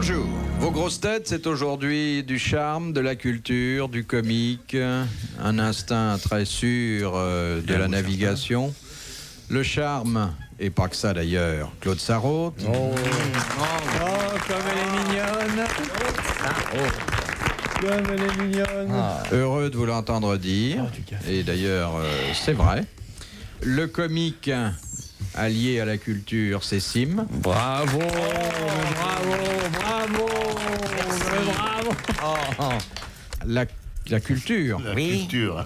Bonjour. Vos grosses têtes, c'est aujourd'hui du charme, de la culture, du comique, un instinct très sûr de la navigation. Le charme, et pas que ça d'ailleurs, Claude Sarraute. Oh, comme elle est mignonne. Comme elle est mignonne. Heureux de vous l'entendre dire. Et d'ailleurs, c'est vrai. Le comique allié à la culture, c'est Sim. Bravo, bravo. La culture.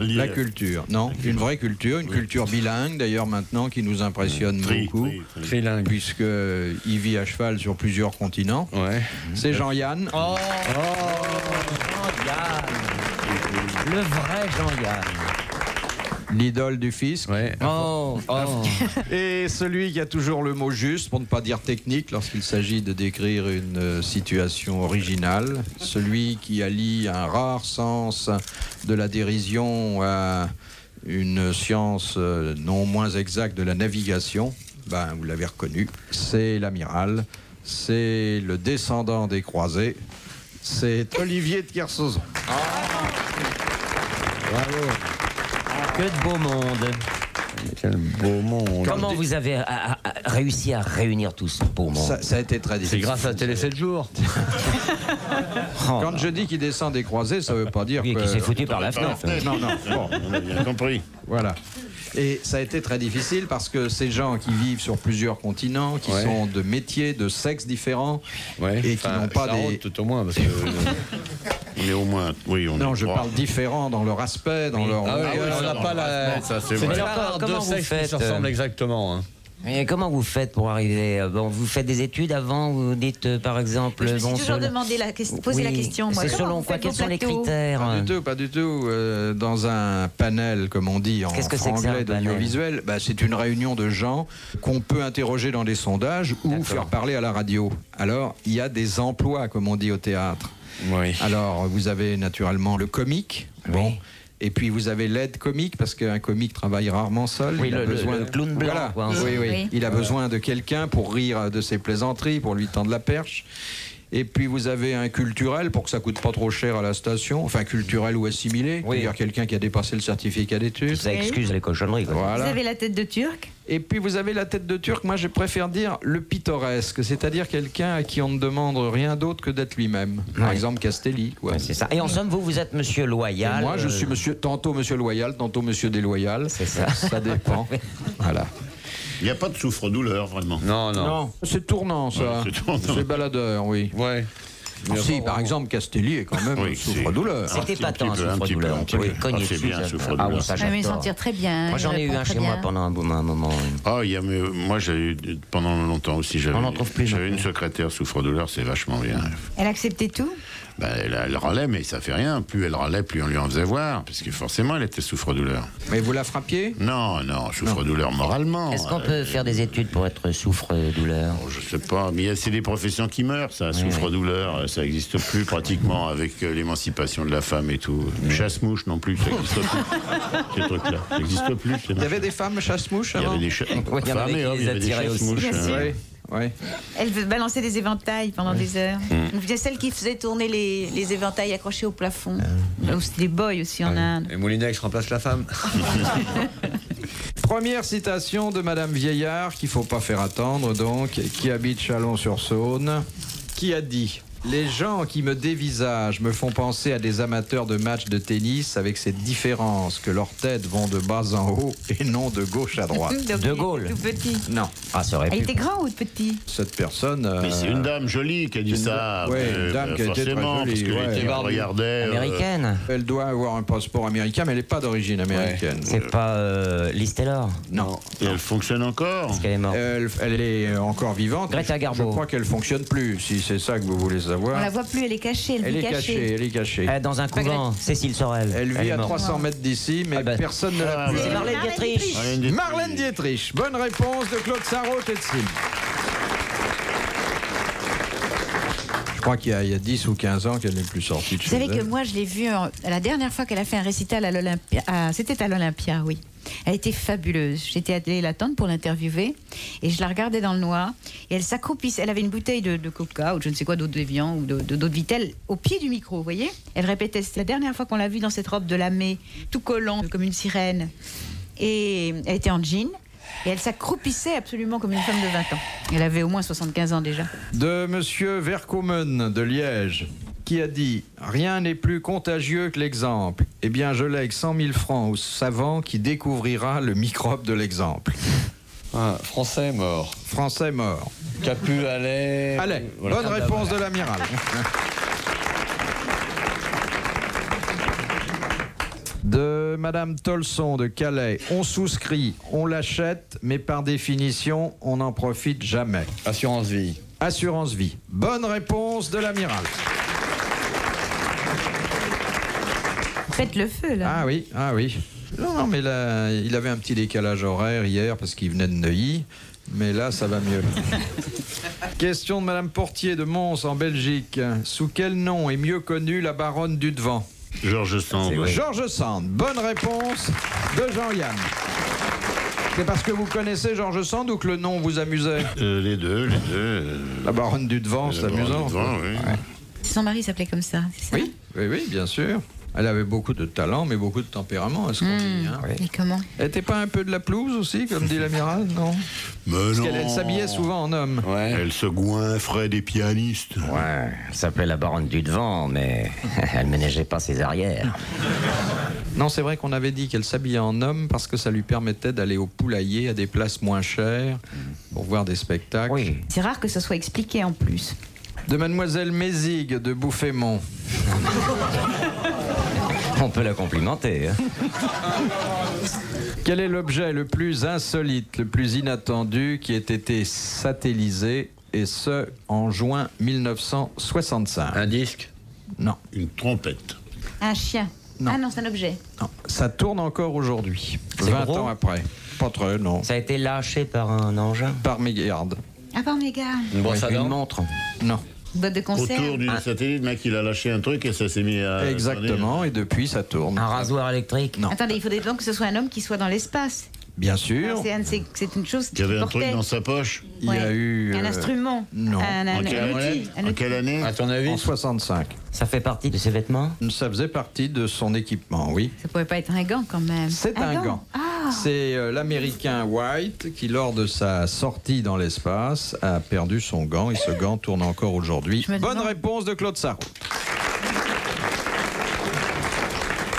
La culture. Non, une vraie culture, une culture bilingue d'ailleurs maintenant qui nous impressionne beaucoup. Trilingue. Puisqu'il vit à cheval sur plusieurs continents. Ouais. C'est Jean-Yann. Jean-Yann. Le vrai Jean-Yann. L'idole du fisc. Ouais. Et celui qui a toujours le mot juste, pour ne pas dire technique, lorsqu'il s'agit de décrire une situation originale. Celui qui allie un rare sens de la dérision à une science non moins exacte de la navigation. Ben, vous l'avez reconnu, c'est l'amiral, c'est le descendant des croisés, c'est Olivier de Kersauzon. Bravo. Que de beau monde. Quel beau monde. Comment vous avez réussi à réunir tout ce beau monde? Ça a été très C'est difficile. grâce à Télé 7 jours. Quand je dis qu'il descend des croisés, ça ne veut pas dire Oui, que... qui s'est foutu par la fenêtre. Non. Bon. On a bien compris. Voilà. Et ça a été très difficile parce que ces gens qui vivent sur plusieurs continents, qui Ouais. sont de métiers, de sexes différents, Ouais. et qui n'ont pas des... Tout au moins, parce que. On est au moins. Oui, on Non, est je trois. parle différents dans leur aspect, dans leur... Ah oui, on n'a non, pas la. ça, c'est C'est vrai. bien Alors, rare comment deux vous sexes qui faites, se ressemblent exactement. Hein. Et comment vous faites pour arriver bon, vous faites des études avant, vous dites par exemple... Je me suis bon, toujours selon- demandé poser la Oui, question. Moi. C'est Comment selon vous quoi? faites Quels vos sont les plateaux critères? Pas du tout. Dans un panel, comme on dit en Qu'est-ce que c'est que ça, franglais un panel d'audiovisuel, c'est une réunion de gens qu'on peut interroger dans des sondages ou D'accord. faire parler à la radio. Alors, il y a des emplois, comme on dit au théâtre. Oui. Alors, vous avez naturellement le comique. Bon. Oui. Et puis vous avez l'aide comique, parce qu'un comique travaille rarement seul. Oui, il a le besoin clown blanc, Voilà. quoi. Oui. Oui. Il a besoin de quelqu'un pour rire de ses plaisanteries, pour lui tendre la perche. Et puis vous avez un culturel pour que ça coûte pas trop cher à la station. Enfin, culturel ou assimilé. Oui. C'est-à-dire quelqu'un qui a dépassé le certificat d'études. Ça excuse les cochonneries. Quoi. Vous Voilà. avez la tête de Turc. Et puis vous avez la tête de Turc, moi je préfère dire le pittoresque, c'est-à-dire quelqu'un à qui on ne demande rien d'autre que d'être lui-même. Par Ouais. exemple Castelli. Quoi. Ouais, c'est ça. Et en somme, vous êtes monsieur Et loyal. moi je suis tantôt monsieur loyal, tantôt monsieur déloyal. C'est ça. Ça dépend. Voilà. Il n'y a pas de souffre-douleur, vraiment. Non. C'est tournant ça. Ouais, c'est tournant. C'est baladeur, oui. Ouais. Si, par exemple, Castelli est quand même Oui, souffre-douleur. C'était pas Un tant un petit peu, souffre-douleur. un On petit peut peu. les cogner Ah, c'est dessus. bien, ça. souffre-douleur. Ah oui, ça Ah, mais il j'adore. s'en tire très bien. Moi j'en ai eu un chez moi pendant un moment. Moi, j'ai eu, pendant longtemps aussi, j'avais On n'en trouve plus j'avais une maintenant. secrétaire souffre-douleur, c'est vachement bien. Elle acceptait tout. Elle râlait, mais ça fait rien. Plus elle râlait, plus on lui en faisait voir, parce que forcément, elle était souffre-douleur. Mais vous la frappiez? Non, souffre-douleur moralement. Est-ce qu'on peut faire des études pour être souffre-douleur? Je sais pas, mais c'est des professions qui meurent, ça. Souffre-douleur, ça n'existe plus pratiquement avec l'émancipation de la femme et tout. Chasse-mouche non plus, ça n'existe plus. Ces trucs-là, ça n'existe plus. Il y avait des femmes chasse-mouches Il y avant? avait des Oui, il y en femmes avait et qui hommes, les il y avait des attiraient aussi. chasse-mouches. Bien sûr. Oui. Ouais. Elle balançait des éventails pendant des heures. Il y a celle qui faisait tourner les éventails accrochés au plafond. Là où c'était des boys aussi en Inde. Et Moulinex remplace la femme. Première citation de Madame Vieillard, qu'il ne faut pas faire attendre, donc, qui habite Chalon-sur-Saône, qui a dit: les gens qui me dévisagent me font penser à des amateurs de matchs de tennis avec cette différence que leurs têtes vont de bas en haut et non de gauche à droite. Donc, De il Gaulle. était Tout petit. Non, Ah, ça aurait Elle pu. était grand ou petit? cette personne... Mais c'est une dame jolie qui a dit une- ça. ouais, une dame qui a été très forcément, jolie, parce que ouais. les types regardaient. Américaine. Elle doit avoir un passeport américain, mais elle n'est pas d'origine américaine. C'est pas Liz Taylor. Non. Et elle fonctionne encore. Parce qu'elle est morte. Elle est encore vivante. Greta Garbo. Je crois qu'elle fonctionne plus, si c'est ça que vous voulez savoir. On la voit plus, elle est cachée. Elle Elle vit est cachée, elle est cachée. Dans un couvent, Cécile Sorel. Elle vit est à morte. 300 mètres d'ici, mais Ah ben. personne ne l'a Ah, plus. C'est bah. Marlène Dietrich. Marlène Dietrich. Bonne réponse de Claude Sarraute et de Sim. crois qu'il y a 10 ou 15 ans qu'elle n'est plus sortie de Vous chez savez que elle. moi, je l'ai vue la dernière fois qu'elle a fait un récital à l'Olympia. C'était à l'Olympia, oui. Elle était fabuleuse. J'étais allée l'attendre pour l'interviewer et je la regardais dans le noir. Et elle s'accroupissait. Elle avait une bouteille de coca ou de je ne sais quoi, d'eau de Déviant ou d'eau de Vittel au pied du micro, vous voyez. Elle répétait. C'est la dernière fois qu'on l'a vue dans cette robe de lamé, tout collant, comme une sirène. Et elle était en jean. Et elle s'accroupissait absolument comme une femme de 20 ans. Elle avait au moins 75 ans déjà. De Monsieur Verkomen de Liège, qui a dit « Rien n'est plus contagieux que l'exemple. Eh bien, je lègue 100 000 francs au savant qui découvrira le microbe de l'exemple. Ah, français mort. » Français mort. Capu, Allais. Allez, Voilà. bonne réponse de l'amiral. De Madame Tolson de Calais, on souscrit, on l'achète, mais par définition, on n'en profite jamais. Assurance vie. Assurance vie. Bonne réponse de l'amiral. Faites le feu, là. Ah oui, ah oui. Non, mais là, il avait un petit décalage horaire hier parce qu'il venait de Neuilly. Mais là, ça va mieux. Question de Madame Portier de Mons en Belgique. Sous quel nom est mieux connue la baronne du Devant? Georges Sand. Georges Sand. Bonne réponse de Jean-Yann. C'est parce que vous connaissez Georges Sand ou que le nom vous amusait? Les deux. La baronne du Devant, c'est amusant. Oui. Ouais. Son mari s'appelait comme ça, c'est ça? Oui, bien sûr. Elle avait beaucoup de talent, mais beaucoup de tempérament, est-ce qu'on dit, hein? Et comment? Elle n'était pas un peu de la pelouse aussi, comme dit l'amiral, non? Mais Parce non. qu'elle s'habillait souvent en homme. Ouais. Elle se goinfrait des pianistes. Ouais, elle s'appelait la baronne du devant, mais elle ménageait pas ses arrières. Non, c'est vrai qu'on avait dit qu'elle s'habillait en homme parce que ça lui permettait d'aller au poulailler à des places moins chères pour voir des spectacles. Oui. C'est rare que ce soit expliqué en plus. De Mademoiselle Mézig de Bouffémont. On peut la complimenter. Hein. Quel est l'objet le plus insolite, le plus inattendu qui ait été satellisé, et ce, en juin 1965? Un disque. Non, Une trompette. Un chien. Non. Ah non, c'est un objet. non. Ça tourne encore aujourd'hui, C'est 20 gros ans après. Pas très, non. Ça a été lâché par un engin. Par mégarde. Ah, par méga. Une brosse à Une dents. montre. Non. Une boîte de concert. Autour du satellite, le mec, il a lâché un truc et ça s'est mis à... Exactement, et depuis, ça tourne. Un rasoir électrique. Non. Attendez, il faudrait donc que ce soit un homme qui soit dans l'espace. Bien sûr, C'est une chose Il y avait un portait. truc dans sa poche. il y a eu... Un instrument. non. Un En quelle outil. année Un En outil. quelle année À ton avis? En 65. Ça fait partie de ses vêtements. Ça faisait partie de son équipement, oui. Ça pouvait pas être un gant quand même. C'est un gant. Ah, C'est l'Américain White qui, lors de sa sortie dans l'espace, a perdu son gant et ce gant tourne encore aujourd'hui. Je me Bonne demande- réponse de Claude Sarraute.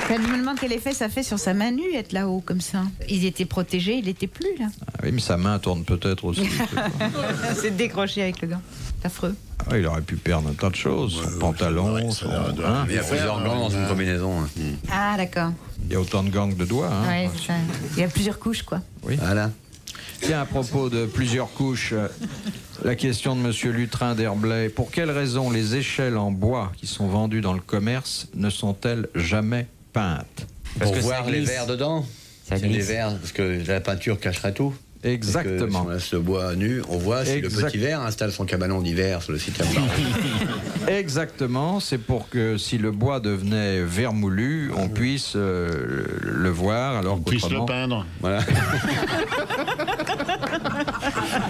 je me demande quel effet ça fait sur sa main nue, être là-haut comme ça. Il était protégé, il n'était plus là. Ah oui, mais sa main tourne peut-être aussi. C'est décroché avec le gant. C'est affreux. Ah, il aurait pu perdre un tas de choses. Son pantalon, ouais, son... ça doit- hein. Il y a plusieurs gants dans une combinaison. Hein. Ah, d'accord. Il y a autant de gangs de doigts. Hein. Ouais, ça. Il y a plusieurs couches, quoi. Voilà. Tiens, à propos de plusieurs couches, la question de Monsieur Lutrin d'Herblay. Pour quelle raison les échelles en bois qui sont vendues dans le commerce ne sont-elles jamais peintes? Parce Pour que voir ça les glisse. verres dedans. Ça C'est les glisse. verres, parce que la peinture cacherait tout. Exactement. Parce que si on laisse le bois nu, on voit si le Exact. petit verre installe son cabanon d'hiver sur le site de Exactement, c'est pour que si le bois devenait vermoulu, on puisse le voir, alors On puisse le qu'autrement... peindre. Voilà.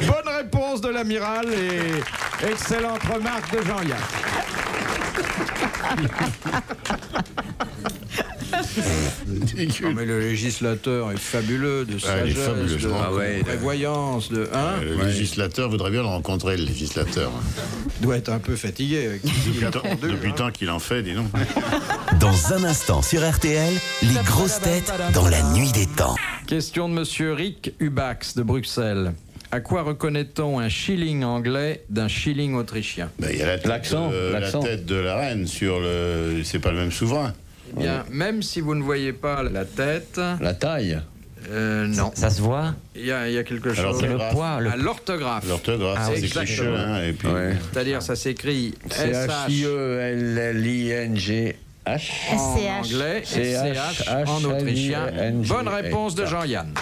Bonne réponse de l'amiral et excellente remarque de Jean-Yann. Non, mais le législateur est fabuleux, de il est sagesse, fabuleux, de ah ouais, prévoyance, de... Hein, Le législateur voudrait bien le rencontrer, le législateur. doit être un peu fatigué. Avec Depuis le temps qu'il en fait, dis donc. Dans un instant sur RTL, les grosses têtes dans la nuit des temps. Question de Monsieur Rick Hubax de Bruxelles. À quoi reconnaît-on un shilling anglais d'un shilling autrichien? Ben, il y a la tête, L'accent, la l'accent. tête de la reine sur le... C'est pas le même souverain. Eh bien, même si vous ne voyez pas la tête, La taille. non, Ça se voit. il y a quelque Alors, chose. C'est le poids. À l'orthographe. L'orthographe, Ah c'est oui, écrit exactement. Chelin, et puis... Ouais. C'est-à-dire, ça s'écrit C-H-I-E-L-L-I-N-G-H. en SCH. anglais et C-H, CH en autrichien. H-L-I-N-G. Bonne réponse de Jean-Yann.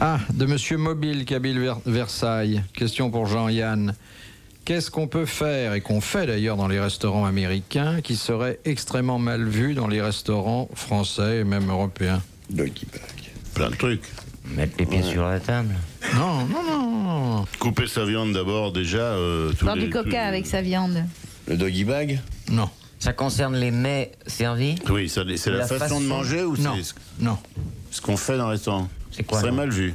Ah, de Monsieur Mobile qui habite Versailles. Question pour Jean-Yann. Qu'est-ce qu'on peut faire, et qu'on fait d'ailleurs dans les restaurants américains, qui serait extrêmement mal vu dans les restaurants français et même européens? Doggy bag. Plein de trucs. Mettre les pieds sur la table. Non, non, non. Couper sa viande d'abord, déjà. Boire du coca avec sa viande. Le doggy bag? Non. Ça concerne les mets servis? Oui, c'est la façon de manger ou Non. c'est Non. ce qu'on fait dans le restaurant? C'est quoi, C'est non mal vu.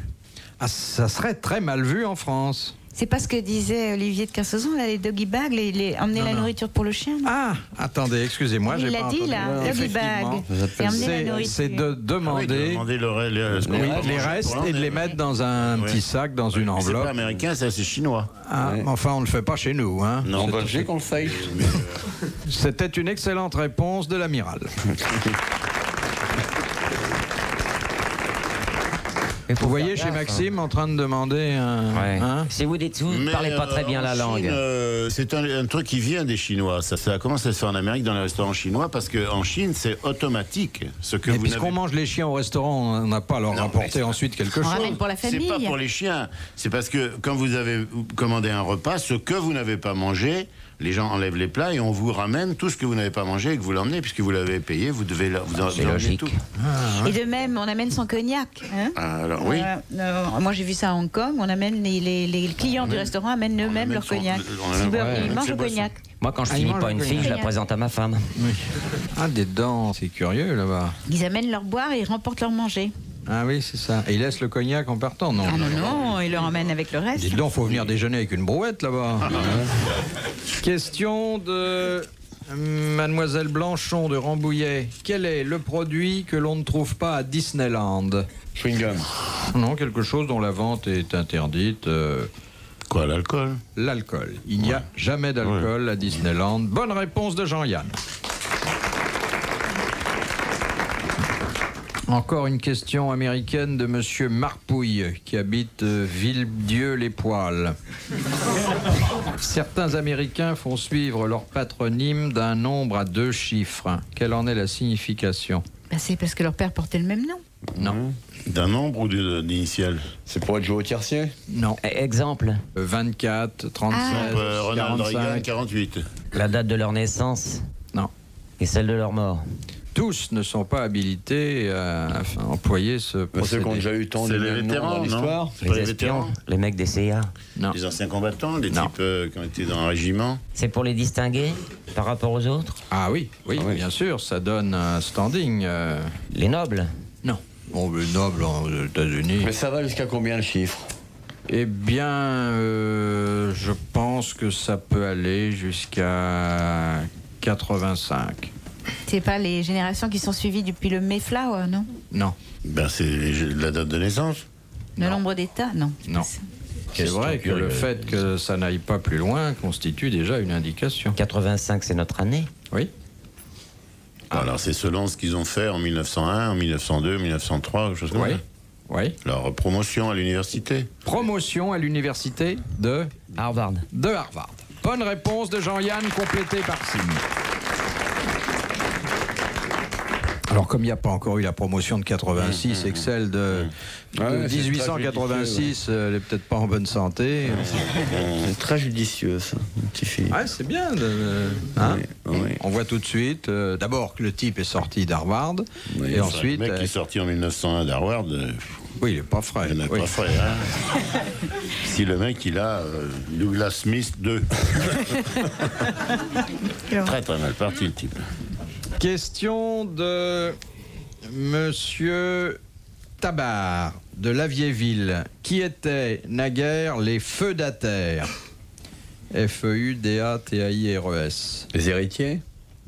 Ah, ça serait très mal vu en France. C'est pas ce que disait Olivier de Kersauzon, là, les doggy bags, emmener la nourriture pour le chien. Non, Ah, attendez, excusez-moi, j'ai il pas l'a dit entendu. là, doggy bag. Effectivement. Et emmener la nourriture. C'est de demander les restes et de les mettre dans un petit sac, dans une C'est pas enveloppe. américain, ça c'est chinois. Ah, enfin, on ne le fait pas chez nous. Hein. Non, En Belgique, on le fait. C'était une excellente réponse de l'amiral. Vous voyez chez Maxime en train de demander un... Ouais. hein Si vous dites, vous ne parlez pas très bien la langue. C'est un truc qui vient des Chinois. Ça commence à se faire en Amérique dans les restaurants chinois parce qu'en Chine, c'est automatique. Ce que Mais vous puisqu'on n'avez- mange les chiens au restaurant, on n'a pas à leur Non, rapporter mais ensuite quelque On chose. ramène pour la C'est famille. pas pour les chiens. C'est parce que quand vous avez commandé un repas, ce que vous n'avez pas mangé, les gens enlèvent les plats et on vous ramène tout ce que vous n'avez pas mangé et que vous l'emmenez, puisque vous l'avez payé, vous devez vous C'est emmener logique. tout. Et de même, on amène son cognac. Hein. Alors oui. Moi, j'ai vu ça à Hong Kong. On amène les clients du restaurant amènent eux-mêmes amène leur son- cognac. on amène- Ils ouais, mangent c'est le boisson. cognac. Moi, quand je Ah, finis ils mangent pas le une fille, je la cognac. présente à ma femme. Oui. Ah, des dents, c'est curieux là-bas. Ils amènent leur boire et ils remportent leur manger. Ah oui, c'est ça. Et ils laissent le cognac en partant, non? Ah non, ils leur emmènent avec le reste. Dites donc, faut venir déjeuner avec une brouette là-bas. Question de Mademoiselle Blanchon de Rambouillet. Quel est le produit que l'on ne trouve pas à Disneyland? Chewing gum. Non, quelque chose dont la vente est interdite. Quoi, l'alcool? L'alcool. Il n'y a jamais d'alcool à Disneyland. Bonne réponse de Jean-Yann. Encore une question américaine de Monsieur Marpouille, qui habite Villedieu-les-Poils. Certains Américains font suivre leur patronyme d'un nombre à 2 chiffres. Quelle en est la signification? Bah, c'est parce que leur père portait le même nom. Non. D'un nombre ou d'initiales? C'est pour être joué au tiercé? Non. Exemple, 24, 37, Ronald Reagan, 45. 48. la date de leur naissance Non. et celle de leur mort. Tous ne sont pas habilités à employer ce Ceux procédé. qui ont déjà eu tant C'est de les mêmes noms vétérans, dans non? l'histoire. C'est pas Les les espions, vétérans? les mecs des CIA. Non. Les anciens combattants, les Non. types qui ont été dans un régiment? C'est pour les distinguer par rapport aux autres. Ah oui, oui, Ah oui. bien sûr, ça donne un standing. Les nobles. Non. Bon, le noble aux États-Unis. Mais ça va jusqu'à combien le chiffre? Eh bien, je pense que ça peut aller jusqu'à 85. C'est pas les générations qui sont suivies depuis le Mayflower, non? Non, Ben, c'est la date de naissance. Le nombre d'États, non. non. C'est vrai que le fait que ça n'aille pas plus loin constitue déjà une indication. 85, c'est notre année. Oui. Alors, c'est selon ce qu'ils ont fait en 1901, en 1902, 1903, quelque chose comme Oui. ça. Oui. Leur promotion à l'université. Promotion à l'université de Harvard. Harvard. Bonne réponse de Jean-Yann, complétée par Signe. Alors, comme il n'y a pas encore eu la promotion de 86 et que celle de Ouais, c'est 1886, elle n'est peut-être pas en bonne santé. C'est très judicieux, ça, mon petit fille. Ouais, c'est bien. Hein Oui. On voit tout de suite, d'abord, que le type est sorti d'Harvard. Oui, et enfin, ensuite, Le mec qui est sorti en 1901 d'Harvard, oui, il n'est pas frais. il n'y en a Oui. pas fait. Hein. Si le mec, il a Douglas Smith 2. Très très mal parti, le type. Question de Monsieur Tabar de Lavierville. Qui étaient naguère les feudataires? F-E-U-D-A-T-A-I-R-E-S. Les héritiers?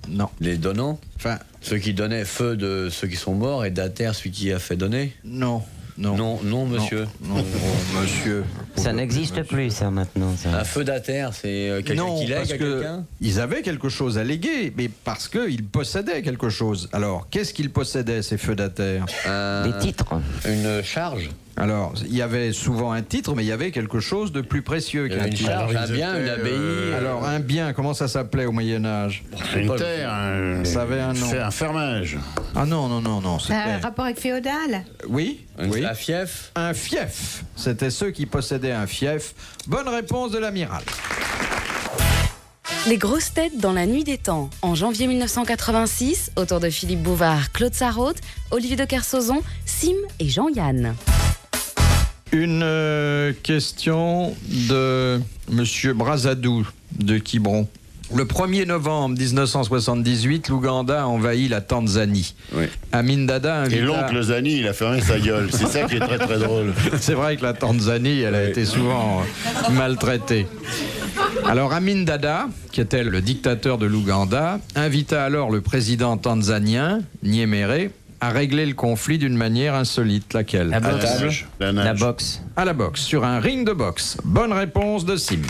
Non. Les donnants? Enfin, Ceux qui donnaient feu de ceux qui sont morts et dater celui qui a fait donner? non. Non. Non, monsieur. Non, monsieur. Ça n'existe plus, ça, maintenant. Ça. Un feu dater, c'est quelqu'un Non, qui lègue parce à que quelqu'un? ils avaient quelque chose à léguer, mais parce qu'ils possédaient quelque chose. Alors, qu'est-ce qu'ils possédaient, ces feudataires? Des titres. Une charge? Alors, il y avait souvent un titre, mais il y avait quelque chose de plus précieux qu'un Une titre. charge, un bien, une abbaye. Alors, un bien, comment ça s'appelait au Moyen-Âge? Une terre, Ça avait un nom. un fermage. Ah non, non, non, non. Ça a un C'était... rapport avec féodal. Oui, oui. Un fief. Un fief. C'était ceux qui possédaient un fief. Bonne réponse de l'amiral. Les grosses têtes dans la nuit des temps. En janvier 1986, autour de Philippe Bouvard, Claude Sarraute, Olivier de Kersauzon, Sim et Jean-Yann. Une question de Monsieur Brazadou de Quiberon. Le 1er novembre 1978, l'Ouganda envahit la Tanzanie. Oui. Amin Dada invita... Et l'oncle Zani, il a fermé sa gueule. C'est ça qui est très très drôle. C'est vrai que la Tanzanie, elle a été souvent maltraitée. Alors Amin Dada, qui était le dictateur de l'Ouganda, invita alors le président tanzanien, Nyerere, à régler le conflit d'une manière insolite. Laquelle? La boxe. nage. La La nage. boxe. À la boxe, sur un ring de boxe. Bonne réponse de Sim.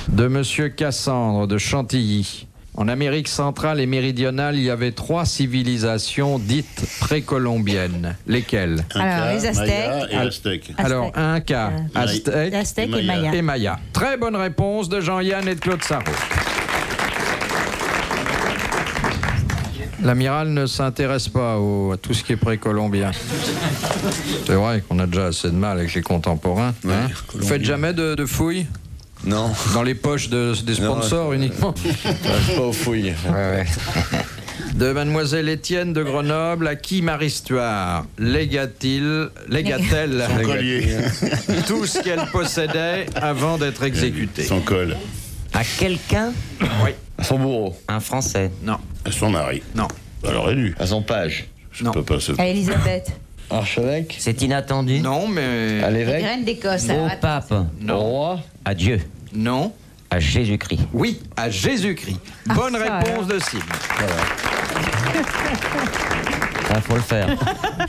De Monsieur Cassandre de Chantilly. En Amérique centrale et méridionale, il y avait 3 civilisations dites précolombiennes. Lesquelles? Alors, les Aztèques. Maya et Aztèques. Alors, Inca, Aztèque Aztèques et et Maya. Maya. et Maya. Très bonne réponse de Jean-Yann et de Claude Sarraute. L'amiral ne s'intéresse pas à tout ce qui est précolombien. C'est vrai qu'on a déjà assez de mal avec les contemporains. Hein. Vous faites jamais de fouilles Non, dans les poches des sponsors uniquement? pas aux fouilles. De Mademoiselle Étienne de Grenoble, à qui Marie-Histoire légua-t-elle Son collier. tout ce qu'elle possédait avant d'être exécutée? Son col. À quelqu'un? Oui. À son bourreau. Un Français. Non. Son mari. Non. Elle aurait dû. À son page. Non. Peut pas se... À Elisabeth. Archevêque. C'est inattendu. Non, mais... À La l'évêque. reine d'Écosse. Au Alors, pape. Au roi. À Dieu. Non. À Jésus-Christ. Oui, à Jésus-Christ. Bonne ça, réponse de Sim. Il faut le faire.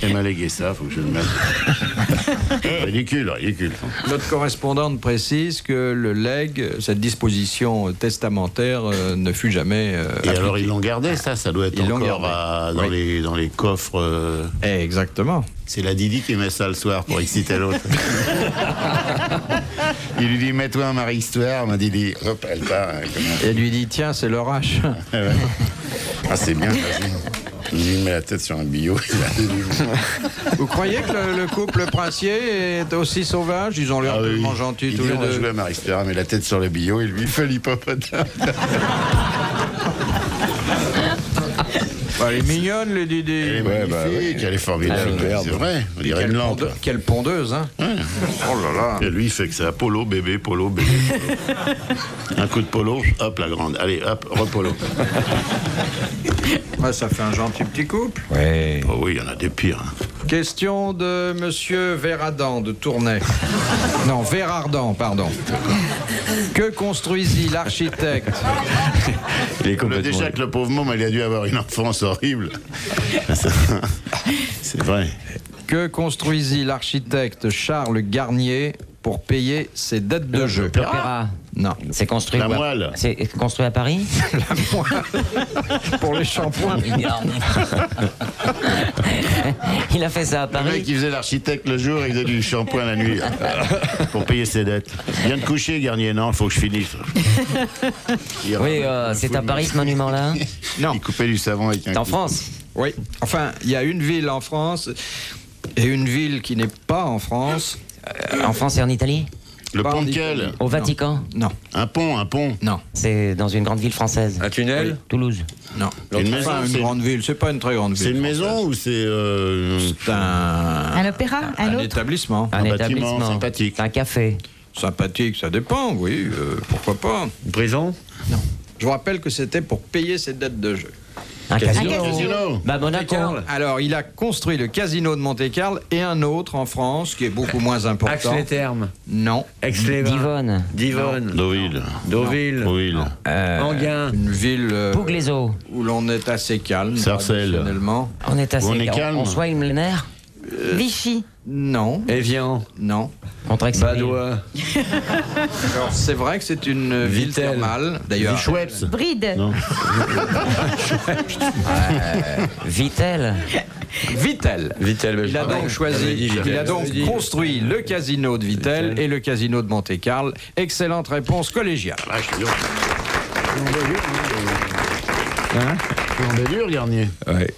Elle m'a légué ça, faut que je le mette. Ridicule, ridicule. Notre correspondante précise que le legs, cette disposition testamentaire, ne fut jamais... Et alors ils l'ont gardé, ça doit être Ils l'ont encore gardé. dans les coffres. Exactement. C'est la Didi qui met ça le soir pour exciter l'autre. Il lui dit, mets-toi un Marie-Histoire, ma Didi. Hop, elle part. Et lui dit, tiens, c'est l'orage. Ah, c'est bien, vas-y. Il lui met la tête sur un billot. Vous croyez que le couple princier est aussi sauvage? Ils ont l'air tellement gentils tous les On va deux. jouer à Marie-Histoire, mais la tête sur le billot, et lui, il fait l'hippopotame. Elle est mignonne, les Didi. Elle est magnifique, elle est formidable. C'est vrai, on dirait une lampe. Quelle pondeuse, hein? Oh là là. Et lui, il fait que ça. Polo, bébé, polo, bébé. Un coup de polo, hop, la grande. Allez, hop, repolo. Ouais, ça fait un gentil petit couple. Oui. Oh oui, il y en a des pires. Question de Monsieur Verradan de Tournai. Non, Verardan, pardon. Que construisit l'architecte? Il est complètement. Déjà que le pauvre môme, il a dû avoir une enfance horrible. C'est vrai. Que construisit l'architecte Charles Garnier pour payer ses dettes de jeu? L'opéra. Non. C'est construit. La où, moelle. C'est construit à Paris. Pour les shampoings. Il a fait ça à Le Paris. mec qui faisait l'architecte le jour, il faisait du shampoing la nuit. Pour payer ses dettes. Viens de coucher, Garnier. Non, il faut que je finisse. Oui, c'est à Paris ce monument-là. Non. Il coupait du savon avec un C'est en couteau. France. Oui. Enfin, il y a une ville en France et une ville qui n'est pas en France. En France et en Italie. Le Pas pont en de Italie. quel? Au Vatican. Non. Un pont. Non. C'est dans une grande ville française. Un tunnel. Toulouse. Non. Une maison, Enfin, une c'est- grande ville. C'est pas une très grande ville. C'est une maison ou c'est C'est Un opéra, un autre. établissement. Un bâtiment établissement. sympathique. Un café. Sympathique, ça dépend, oui. Pourquoi pas? Une prison. Je vous rappelle que c'était pour payer ses dettes de jeu. Un casino. Casino. Bah Monaco. Alors, il a construit le casino de Monte-Carlo et un autre en France qui est beaucoup moins important. Axe-les-Thermes. Non. Aix-les-Bains. Divonne. Divonne. Deauville. Deauville. Deauville. Enghien. Une ville Pouglaiseau. où l'on est assez calme. Sarcelles. Traditionnellement. On est assez. On est calme. On soigne le nerf. Vichy. Non. Evian. Non. Badois. Alors, c'est vrai que c'est une ville Vittel. thermale. D'ailleurs, Schweppes. Bride. Non. Vittel. Vittel. Vittel. Il a donc choisi, il a donc construit le casino de Vittel et le casino de Monte-Carlo. Excellente réponse collégiale. Ah, je suis dur. Dur, Garnier. Ouais.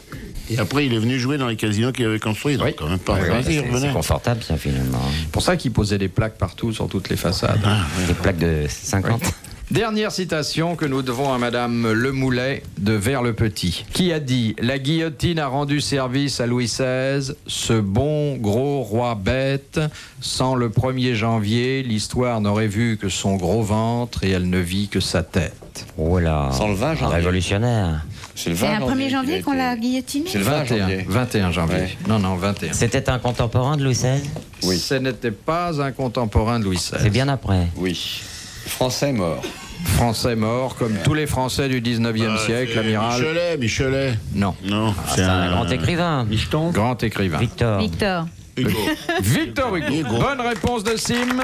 Et après, il est venu jouer dans les casinos qu'il avait construits. Donc, Oui. quand même pas. Oui, oui, Vas-y, C'est revenez. confortable, ça, finalement. C'est pour ça qu'il posait des plaques partout sur toutes les façades. Des plaques de 50. Dernière citation que nous devons à Madame Lemoulet de Vers-le-Petit, qui a dit « La guillotine a rendu service à Louis XVI, ce bon gros roi bête. Sans le 1er janvier, l'histoire n'aurait vu que son gros ventre et elle ne vit que sa tête. » Oh là. Sans le 20 janvier. Révolutionnaire. C'est le C'est 20 un 1er janvier qu'il qu'on a l'a été- guillotiné. C'est le 20 janvier. 21 janvier. Ouais. Non, 21. C'était un contemporain de Louis XVI? Oui. Ce n'était pas un contemporain de Louis XVI. C'est bien après. Oui. Français mort. Français mort, comme tous les Français du 19e siècle, l'amiral. Michelet. Non. Non, C'est un grand écrivain. Micheton. Grand écrivain. Victor. Victor. Hugo. Victor Hugo. Bonne réponse de Sim.